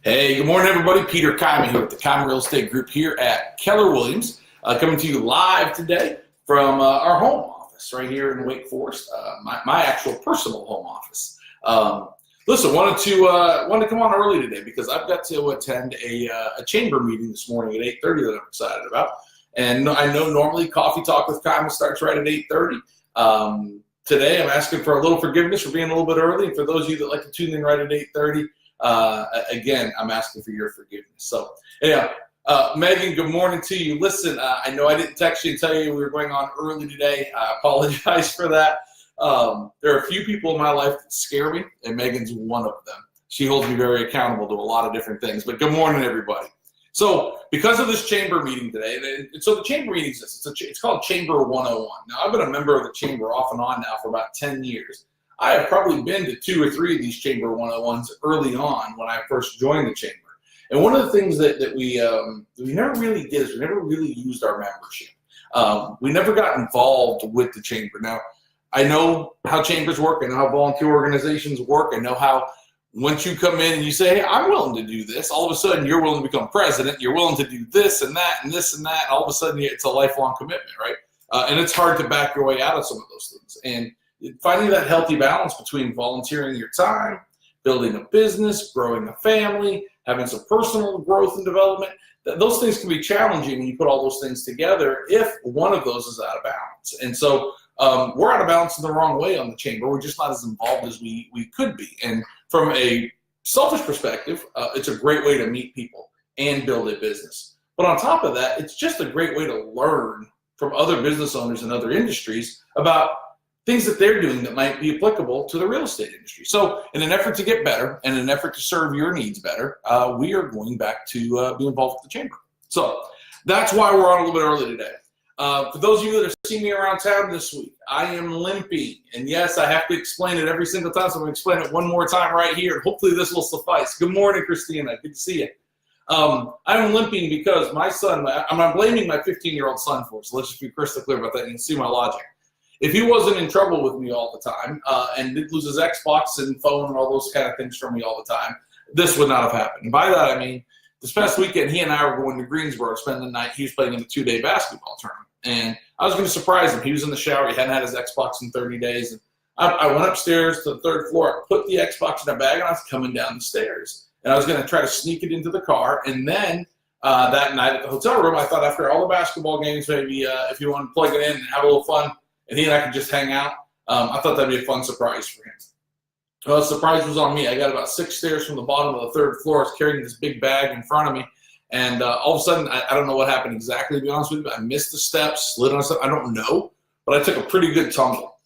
Hey, good morning, everybody. Peter Kyman here with the Kyman Real Estate Group here at Keller Williams, coming to you live today from our home office right here in Wake Forest, my actual personal home office. Listen, wanted to come on early today because I've got to attend a chamber meeting this morning at 8:30 that I'm excited about. And I know normally Coffee Talk with Kyman starts right at 8:30. Today I'm asking for a little forgiveness for being a little bit early, and for those of you that like to tune in right at 8:30. Again, I'm asking for your forgiveness. So, yeah, Megan, good morning to you. Listen, I know I didn't text you and tell you we were going on early today. I apologize for that. There are a few people in my life that scare me, and Megan's one of them. She holds me very accountable to a lot of different things. But good morning, everybody. So, because of this chamber meeting today, so the chamber meeting exists. It's called Chamber 101. Now, I've been a member of the chamber off and on now for about 10 years. I have probably been to 2 or 3 of these Chamber 101s early on when I first joined the chamber. And one of the things that we never really did is we never really used our membership. We never got involved with the chamber. Now, I know how chambers work. I know how volunteer organizations work. I know how once you come in and you say, hey, I'm willing to do this, all of a sudden you're willing to become president. You're willing to do this and that and this and that. And all of a sudden it's a lifelong commitment, right? And it's hard to back your way out of some of those things. And finding that healthy balance between volunteering your time, building a business, growing a family, having some personal growth and development, those things can be challenging when you put all those things together if one of those is out of balance. And so we're out of balance in the wrong way on the chamber. We're just not as involved as we could be. And from a selfish perspective, it's a great way to meet people and build a business. But on top of that, it's just a great way to learn from other business owners in other industries about things that they're doing that might be applicable to the real estate industry. So in an effort to get better and in an effort to serve your needs better, we are going back to be involved with the chamber. So that's why we're on a little bit early today. For those of you that have seen me around town this week, I am limping. And yes, I have to explain it every single time, so I'm going to explain it one more time right here. Hopefully this will suffice. Good morning, Christina. Good to see you. I'm limping because my son, I'm blaming my 15-year-old son for it, so let's just be crystal clear about that and see my logic. If he wasn't in trouble with me all the time and didn't lose his Xbox and phone and all those kind of things from me all the time, this would not have happened. And by that, I mean, this past weekend, he and I were going to Greensboro to spend the night. He was playing in a 2-day basketball tournament. And I was going to surprise him. He was in the shower. He hadn't had his Xbox in 30 days. And I went upstairs to the 3rd floor. I put the Xbox in a bag, and I was coming down the stairs. And I was going to try to sneak it into the car. And then that night at the hotel room, I thought after all the basketball games, maybe if you want to plug it in and have a little fun, and he and I could just hang out. I thought that'd be a fun surprise for him. Well, the surprise was on me. I got about 6 stairs from the bottom of the 3rd floor. I was carrying this big bag in front of me. And all of a sudden, I don't know what happened exactly, to be honest with you, but I missed the steps, slid on something. I don't know, but I took a pretty good tumble.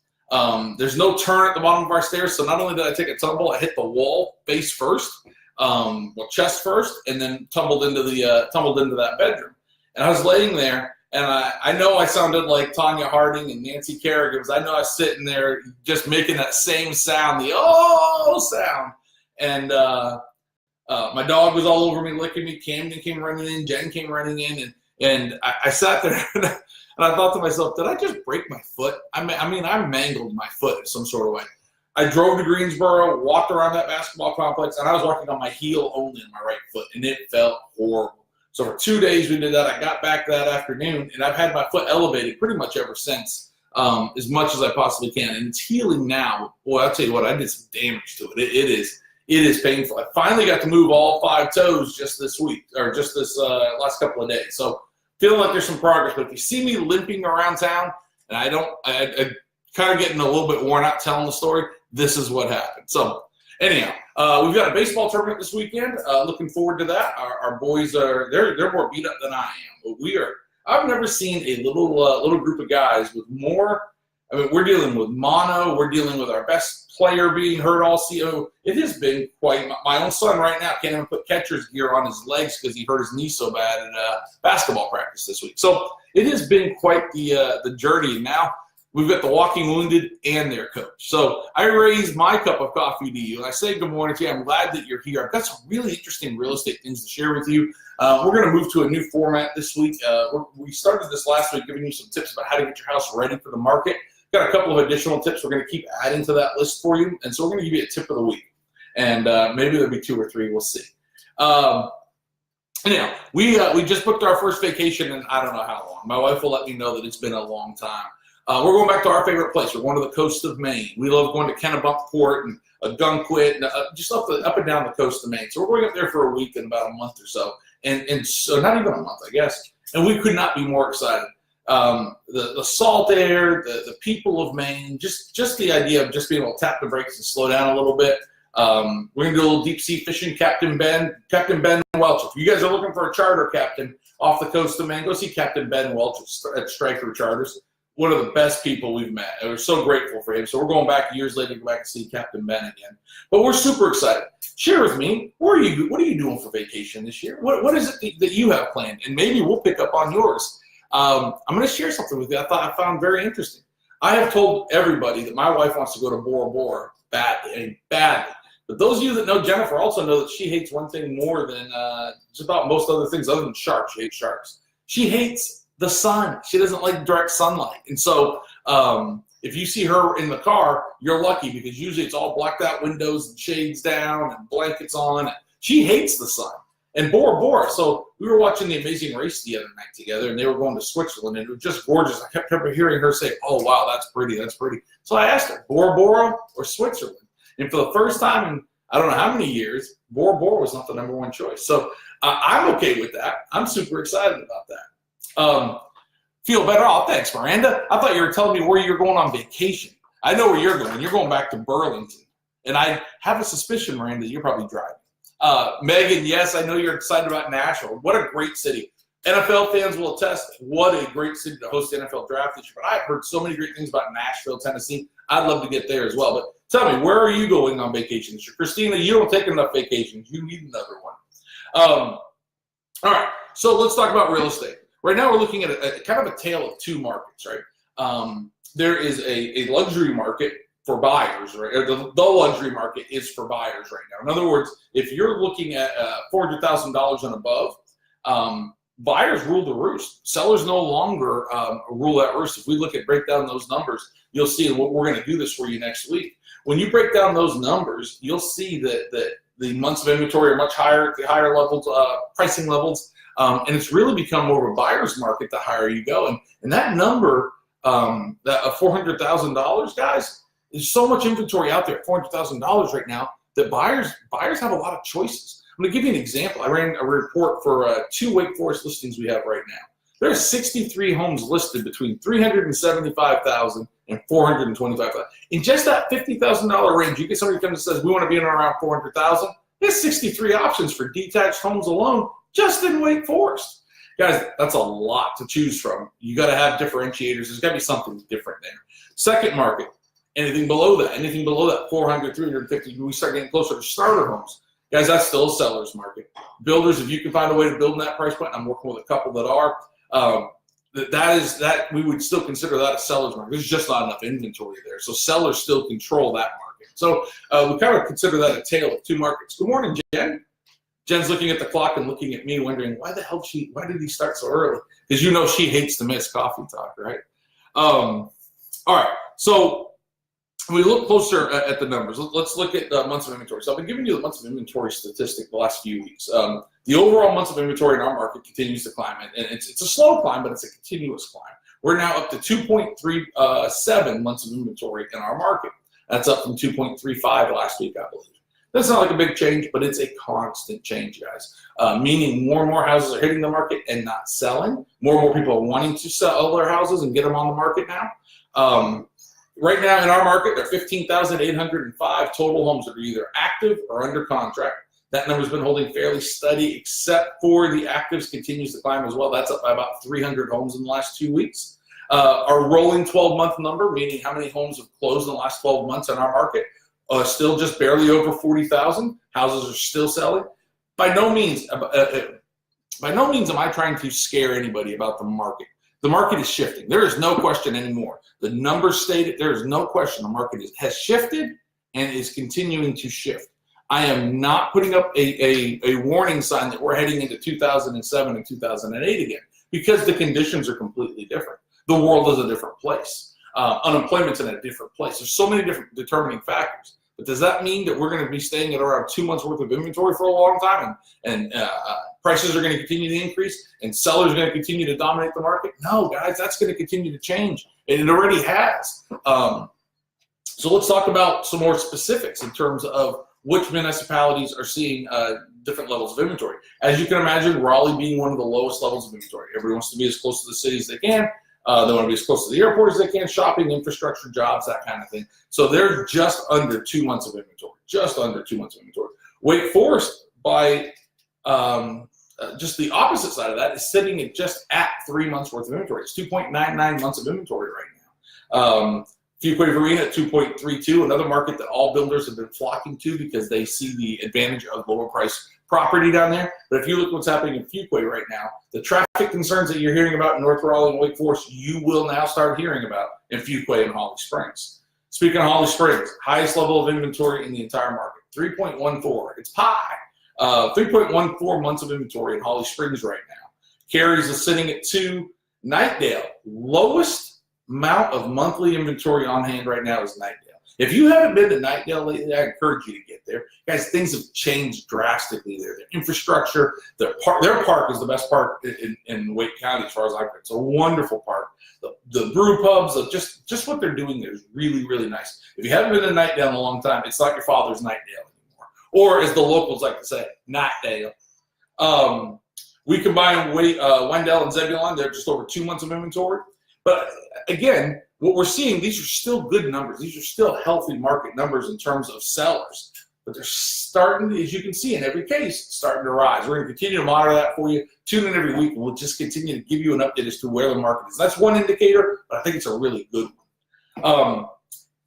There's no turn at the bottom of our stairs, so not only did I take a tumble, I hit the wall face first, chest first, and then tumbled into that bedroom. And I was laying there. And I know I sounded like Tanya Harding and Nancy Kerrigan because I know I was sitting there just making that same sound, the oh sound. And my dog was all over me, licking me. Camden came running in. Jen came running in. And I sat there and I thought to myself, did I just break my foot? I mean, I mangled my foot in some sort of way. I drove to Greensboro, walked around that basketball complex, and I was walking on my heel only in my right foot, and it felt horrible. So for 2 days we did that. I got back that afternoon, and I've had my foot elevated pretty much ever since, as much as I possibly can. And it's healing now. Boy, I'll tell you what, I did some damage to it. It is painful. I finally got to move all 5 toes just this week, or just this last couple of days. So feeling like there's some progress. But if you see me limping around town, and I kind of getting a little bit worn out telling the story, this is what happened. So anyhow, we've got a baseball tournament this weekend. Looking forward to that. Our boys they're more beat up than I am, but I've never seen a little group of guys with more. I mean, we're dealing with mono. We're dealing with our best player being hurt all season. It has been quite. My own son right now can't even put catcher's gear on his legs because he hurt his knee so bad at basketball practice this week. So it has been quite the journey. Now we've got the walking wounded and their coach. So I raise my cup of coffee to you, and I say good morning to you. I'm glad that you're here. I've got some really interesting real estate things to share with you. We're going to move to a new format this week. We started this last week giving you some tips about how to get your house ready for the market. Got a couple of additional tips we're going to keep adding to that list for you. And so we're going to give you a tip of the week. And maybe there'll be 2 or 3. We'll see. Anyhow, we just booked our first vacation in I don't know how long. My wife will let me know that it's been a long time. We're going back to our favorite place. We're going to the coast of Maine. We love going to Kennebunkport and Ogunquit and just up and down the coast of Maine. So we're going up there for a week in about a month or so. And so not even a month, I guess. And we could not be more excited. The salt air, the people of Maine, just the idea of just being able to tap the brakes and slow down a little bit. We're going to do a little deep sea fishing. Captain Ben Welch. If you guys are looking for a charter captain off the coast of Maine, go see Captain Ben Welch at Stryker Charters. One of the best people we've met. And we're so grateful for him. So we're going back years later to go back and see Captain Ben again. But we're super excited. Share with me, what are you doing for vacation this year? What is it that you have planned? And maybe we'll pick up on yours. I'm going to share something with you I found very interesting. I have told everybody that my wife wants to go to Bora Bora badly. But those of you that know Jennifer also know that she hates one thing more than just about most other things other than sharks. She hates sharks. She hates the sun. She doesn't like direct sunlight. And so if you see her in the car, you're lucky because usually it's all blacked out windows and shades down and blankets on. She hates the sun. And Bora Bora. So we were watching The Amazing Race the other night together, and they were going to Switzerland, and it was just gorgeous. I kept hearing her say, "Oh, wow, that's pretty, that's pretty." So I asked her, Bora Bora or Switzerland? And for the first time in I don't know how many years, Bora Bora was not the number one choice. So I'm okay with that. I'm super excited about that. Feel better? Oh, thanks, Miranda. I thought you were telling me where you're going on vacation. I know where you're going. You're going back to Burlington. And I have a suspicion, Miranda, you're probably driving. Megan, yes, I know you're excited about Nashville. What a great city. NFL fans will attest, what a great city to host the NFL draft this year. But I've heard so many great things about Nashville, Tennessee. I'd love to get there as well. But tell me, where are you going on vacation this year? Christina, you don't take enough vacations. You need another one. All right, so let's talk about real estate. Right now we're looking at a kind of a tale of two markets, right? There is a luxury market for buyers, right? The luxury market is for buyers right now. In other words, if you're looking at $400,000 and above, buyers rule the roost. Sellers no longer rule that roost. If we break down those numbers, you'll see, and we're going to do this for you next week. When you break down those numbers, you'll see that the months of inventory are much higher at the higher levels, pricing levels, and it's really become more of a buyer's market the higher you go. And that number, that of $400,000, guys, there's so much inventory out there at $400,000 right now that buyers have a lot of choices. I'm going to give you an example. I ran a report for 2 Wake Forest listings we have right now. There's 63 homes listed between $375,000 and $425,000. In just that $50,000 range, you get somebody who comes and says, we want to be in around $400,000. There's 63 options for detached homes alone just in Wake Forest. Guys, that's a lot to choose from. You got to have differentiators. There's got to be something different there. Second market, anything below that 400, 350, we start getting closer to starter homes. Guys, that's still a seller's market. Builders, if you can find a way to build in that price point, I'm working with a couple that are. That we would still consider that a seller's market. There's just not enough inventory there. So sellers still control that market. So we kind of consider that a tale of two markets. Good morning, Jen. Jen's looking at the clock and looking at me wondering, why did he start so early? Because you know she hates to miss coffee talk, right? All right, so when we look closer at the numbers, let's look at the months of inventory. So I've been giving you the months of inventory statistic the last few weeks. The overall months of inventory in our market continues to climb, and it's a slow climb, but it's a continuous climb. We're now up to 2.37 months of inventory in our market. That's up from 2.35 last week, I believe. That's not like a big change, but it's a constant change, guys. Meaning more and more houses are hitting the market and not selling. More and more people are wanting to sell their houses and get them on the market now. Right now in our market, there are 15,805 total homes that are either active or under contract. That number's been holding fairly steady, except for the actives continues to climb as well. That's up by about 300 homes in the last 2 weeks. Our rolling 12-month number, meaning how many homes have closed in the last 12 months in our market, still just barely over 40,000. Houses are still selling. By no means am I trying to scare anybody about the market. The market is shifting. There is no question anymore. The numbers stated, there is no question the market has shifted and is continuing to shift. I am not putting up a warning sign that we're heading into 2007 and 2008 again, because the conditions are completely different. The world is a different place. Unemployment's in a different place. There's so many different determining factors. But does that mean that we're going to be staying at around 2 months worth of inventory for a long time and prices are going to continue to increase and sellers are going to continue to dominate the market? No, guys, that's going to continue to change. And it already has. So let's talk about some more specifics in terms of which municipalities are seeing different levels of inventory. As you can imagine, Raleigh being one of the lowest levels of inventory. Everyone wants to be as close to the city as they can. They want to be as close to the airport as they can, shopping, infrastructure, jobs, that kind of thing. So they're just under 2 months of inventory, just under 2 months of inventory. Wake Forest, by just the opposite side of that, is sitting at just at 3 months worth of inventory. It's 2.99 months of inventory right now. Fuquay Varina at 2.32, another market that all builders have been flocking to because they see the advantage of lower price property down there. But if you look at what's happening in Fuquay right now, the traffic concerns that you're hearing about in North Raleigh and Wake Forest, you will now start hearing about in Fuquay and Holly Springs. Speaking of Holly Springs, highest level of inventory in the entire market, 3.14. It's high. 3.14 months of inventory in Holly Springs right now. Cary's is sitting at 2. Knightdale, lowest amount of monthly inventory on hand right now is Knightdale. If you haven't been to Knightdale lately, I encourage you to get there. Guys, things have changed drastically there. Their infrastructure, their park is the best park in Wake County as far as I'm concerned. It's a wonderful park. The brew pubs, just what they're doing there is really, really nice. If you haven't been to Knightdale in a long time, it's not your father's Knightdale anymore. Or as the locals like to say, Knightdale. We combine Wendell and Zebulon. They're just over 2 months of inventory. But again, what we're seeing, these are still good numbers. These are still healthy market numbers in terms of sellers. But they're starting, as you can see in every case, starting to rise. We're going to continue to monitor that for you. Tune in every week, and we'll just continue to give you an update as to where the market is. That's one indicator, but I think it's a really good one.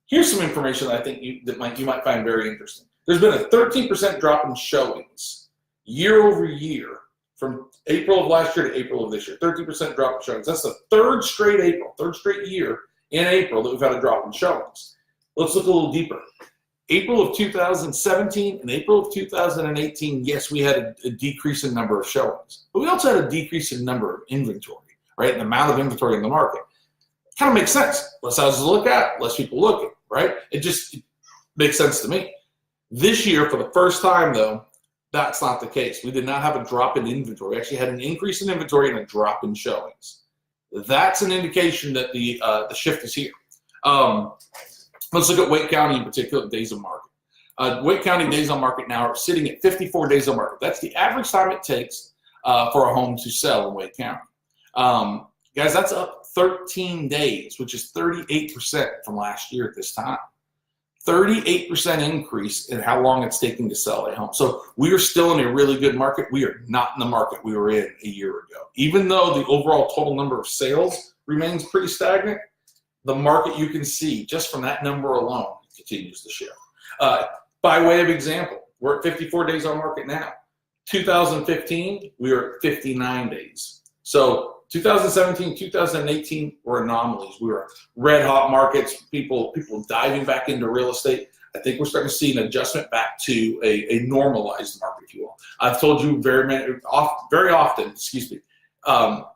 Here's some information that I think you might find very interesting. There's been a 13% drop in showings year over year from April of last year to April of this year. 13% drop in showings. That's the third straight year in April that we've had a drop in showings. Let's look a little deeper. April of 2017 and April of 2018, yes, we had a decrease in number of showings, but we also had a decrease in number of inventory, right? The amount of inventory in the market. Kind of makes sense. Less houses to look at, less people looking, right? It makes sense to me. This year, for the first time, though, that's not the case. We did not have a drop in inventory. We actually had an increase in inventory and a drop in showings. That's an indication that the shift is here. Let's look at Wake County in particular, days on market. Wake County days on market now are sitting at 54 days on market. That's the average time it takes for a home to sell in Wake County. Guys, that's up 13 days, which is 38% from last year at this time. 38% increase in how long it's taking to sell a home. So we are still in a really good market. We are not in the market we were in a year ago. Even though the overall total number of sales remains pretty stagnant, the market, you can see just from that number alone, continues to shift. By way of example, we're at 54 days on market now. 2015, we were at 59 days. So 2017, 2018 were anomalies. We were red hot markets, people diving back into real estate. I think we're starting to see an adjustment back to a normalized market, if you will. I've told you very often,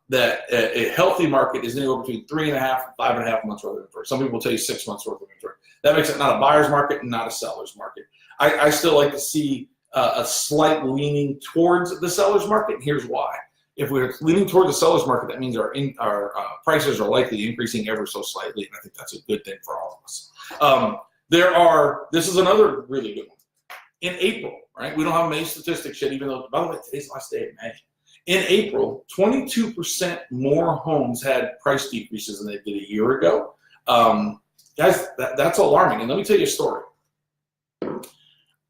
that a healthy market is anywhere between 3.5 and 5.5 months worth of inventory. Some people will tell you 6 months worth of inventory. That makes it not a buyer's market and not a seller's market. I still like to see a slight leaning towards the seller's market, and here's why. If we're leaning toward the seller's market, that means our prices are likely increasing ever so slightly, and I think that's a good thing for all of us. This is another really good one. In April, right? We don't have May statistics yet, even though, by the way, today's the last day of May. In April, 22% more homes had price decreases than they did a year ago. Guys, that's alarming. And let me tell you a story.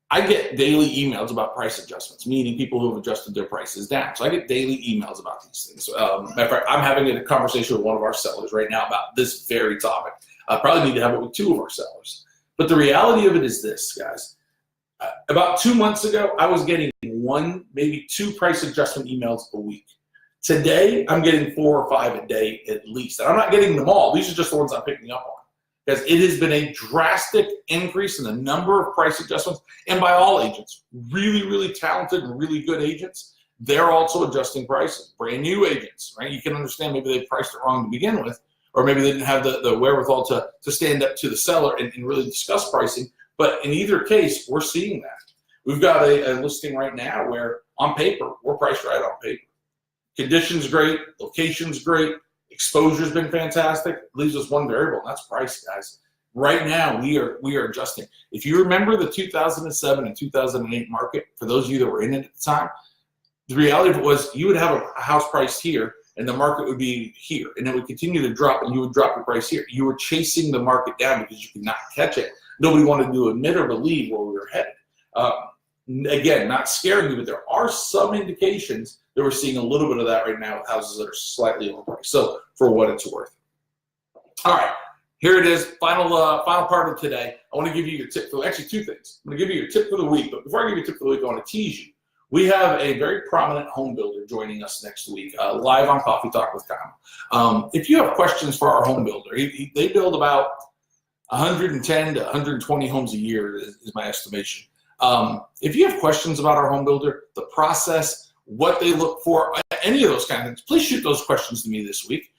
I get daily emails about price adjustments, meaning people who have adjusted their prices down. So I get daily emails about these things. Matter of fact, I'm having a conversation with one of our sellers right now about this very topic. I probably need to have it with 2 of our sellers. But the reality of it is this, guys. About 2 months ago, I was getting 1, maybe 2 price adjustment emails a week. Today, I'm getting 4 or 5 a day at least. And I'm not getting them all. These are just the ones I'm picking up on. Because it has been a drastic increase in the number of price adjustments, and by all agents, really, really talented and really good agents, they're also adjusting prices. Brand new agents, right? You can understand maybe they priced it wrong to begin with, or maybe they didn't have the wherewithal to stand up to the seller and really discuss pricing. But in either case, we're seeing that. We've got a listing right now where on paper, we're priced right on paper. Conditions great, location's great, exposure's been fantastic. Leaves us one variable, and that's price, guys. Right now, we are adjusting. If you remember the 2007 and 2008 market, for those of you that were in it at the time, the reality of it was you would have a house price here, and the market would be here, and it would continue to drop, and you would drop the price here. You were chasing the market down because you could not catch it. Nobody wanted to admit or believe where we were headed. Again, not scaring you, but there are some indications that we're seeing a little bit of that right now with houses that are slightly overpriced. So for what it's worth. All right, here it is, final part of today. I want to give you your tip for, actually two things. I'm going to give you your tip for the week, but before I give you a tip for the week, I want to tease you. We have a very prominent home builder joining us next week, live on Coffee Talk with Kyle. If you have questions for our home builder, they build about 110 to 120 homes a year is my estimation. If you have questions about our home builder, the process, what they look for, any of those kind of things, please shoot those questions to me this week.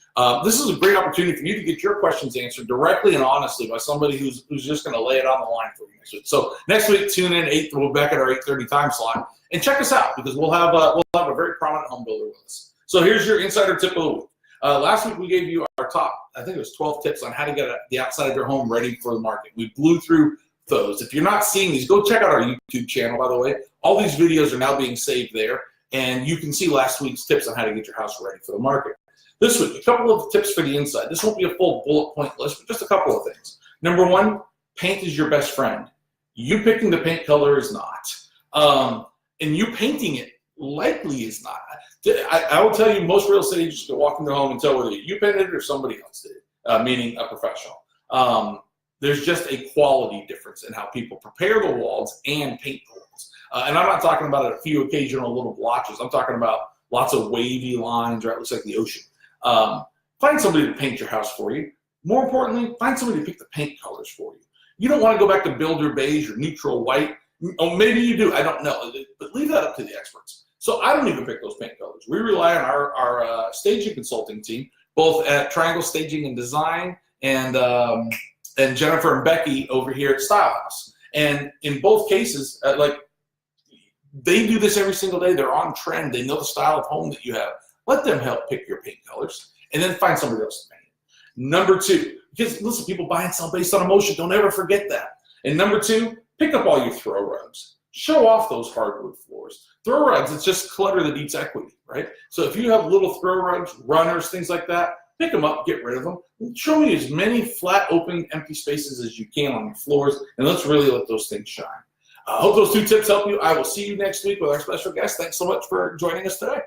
This is a great opportunity for you to get your questions answered directly and honestly by somebody who's just going to lay it on the line for you next week. So next week, tune in, we'll be back at our 8:30 time slot, and check us out because we'll have a very prominent home builder with us. So here's your insider tip of the week. Last week we gave you our top, I think it was 12 tips on how to get the outside of your home ready for the market. We blew through those. If you're not seeing these, go check out our YouTube channel, by the way. All these videos are now being saved there, and you can see last week's tips on how to get your house ready for the market. This week, a couple of tips for the inside. This won't be a full bullet point list, but just a couple of things. Number one, paint is your best friend. You picking the paint color is not. And you painting it likely is not. I will tell you, most real estate agents can walk in their home and tell whether you painted it or somebody else did, meaning a professional. There's just a quality difference in how people prepare the walls and paint the walls. And I'm not talking about a few occasional little blotches. I'm talking about lots of wavy lines, right? It looks like the ocean. Find somebody to paint your house for you. More importantly, find somebody to pick the paint colors for you. You don't want to go back to builder beige or neutral white. Oh, maybe you do. I don't know. But leave that up to the experts. So I don't even pick those paint colors. We rely on our staging consulting team, both at Triangle Staging and Design and Jennifer and Becky over here at Style House. And in both cases, they do this every single day. They're on trend. They know the style of home that you have. Let them help pick your paint colors, and then find somebody else to paint it. Number two, because listen, people buy and sell based on emotion. Don't ever forget that. And number two, pick up all your throw rugs. Show off those hardwood floors. Throw rugs, it's just clutter that eats equity, right? So if you have little throw rugs, runners, things like that, pick them up, get rid of them. Show me as many flat, open, empty spaces as you can on your floors, and let's really let those things shine. I hope those two tips help you. I will see you next week with our special guest. Thanks so much for joining us today.